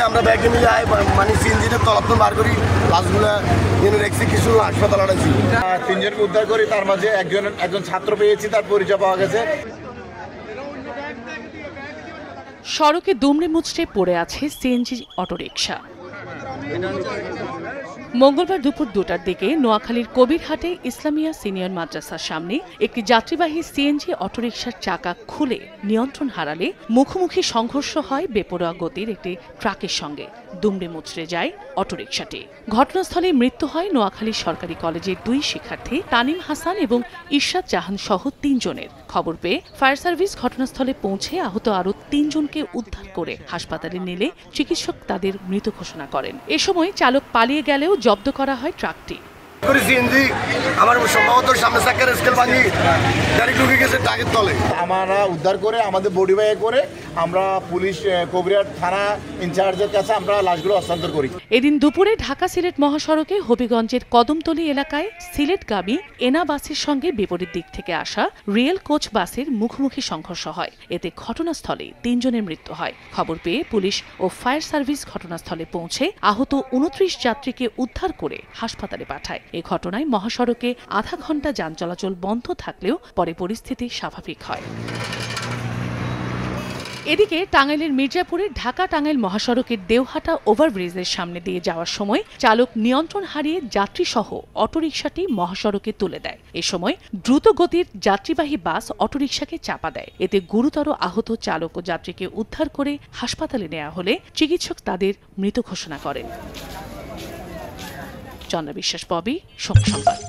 আমরা ব্যাগে মিলে মানে সিএনজিতে তলাত্ম বার করি লাশগুলা রেখেছি কিছু হাসপাতাল আনাইছি। তিনজনকে উদ্ধার করি, তার মাঝে একজন ছাত্র পেয়েছি, তার পরিচয় পাওয়া গেছে। সড়কে দুমড়ে মুচড়ে পড়ে আছে সিএনজি অটোরিকশা। মঙ্গলবার দুপুর 2টার দিকে নোয়াখালীর কবিরহাটে ইসলামিয়া সিনিয়র মাদ্রাসার সামনে একটি যাত্রীবাহী সিএনজি অটোরিকশার চাকা খুলে নিয়ন্ত্রণ হারালে মুখোমুখি সংঘর্ষ হয় বেপরোয়া গতির একটি ট্রাকের সঙ্গে। দুমড়ে মুচড়ে যায় অটোরিকশাটি। ঘটনাস্থলে মৃত্যু হয় নোয়াখালী সরকারি কলেজের 2 শিক্ষার্থী তানিম হাসান এবং ইরশাদ জাহান সহ 3 জনের। খবর পেয়ে ফায়ার সার্ভিস ঘটনাস্থলে পৌঁছে আহত আরও 3 জনকে উদ্ধার করে হাসপাতালে নিলে চিকিৎসক তাদের মৃত ঘোষণা করেন। এ সময় চালক পালিয়ে গেলেও জব্দ করা হয় ট্রাকটি। আমার সম্ভবত সামনে চাকার স্কেল ভাঙি ডাইরেক্ট ঢুকে গেছে ট্রাকের তলে। আমরা উদ্ধার করে আমাদের বডি ব্যাগে করে আমরা পুলিশ কবিরহাট থানা ইনচার্জের কাছে আমরা লাশগুলো হস্তান্তর করি। এদিন দুপুরে ঢাকা সিলেট মহাসড়কে হবিগঞ্জের কদমতলী এলাকায় সিলেটগামী এনা বাসের সঙ্গে বিপরীত দিক থেকে আসা রেল কোচ বাসের মুখোমুখি সংঘর্ষ হয়। এতে ঘটনাস্থলে 3 জনের মৃত্যু হয়। খবর পেয়ে পুলিশ ও ফায়ার সার্ভিস ঘটনাস্থলে পৌঁছে আহত 29 যাত্রীকে উদ্ধার করে হাসপাতালে পাঠায়। এ ঘটনায় মহাসড়কে আধা ঘণ্টা যান চলাচল বন্ধ থাকলেও পরে পরিস্থিতি স্বাভাবিক হয়। এদিকে টাঙ্গাইলের মির্জাপুরে ঢাকা টাঙ্গাইল মহাসড়কের দেওহাটা ওভারব্রিজের সামনে দিয়ে যাওয়ার সময় চালক নিয়ন্ত্রণ হারিয়ে যাত্রীসহ অটোরিকশাটি মহাসড়কে তুলে দেয়। এ সময় দ্রুত গতির যাত্রীবাহী বাস অটোরিকশাকে চাপা দেয়। এতে গুরুতর আহত চালক ও যাত্রীকে উদ্ধার করে হাসপাতালে নেওয়া হলে চিকিৎসক তাদের মৃত ঘোষণা করেন। চন্দ্রা বিশ্বাস, ববি, সংবাদ।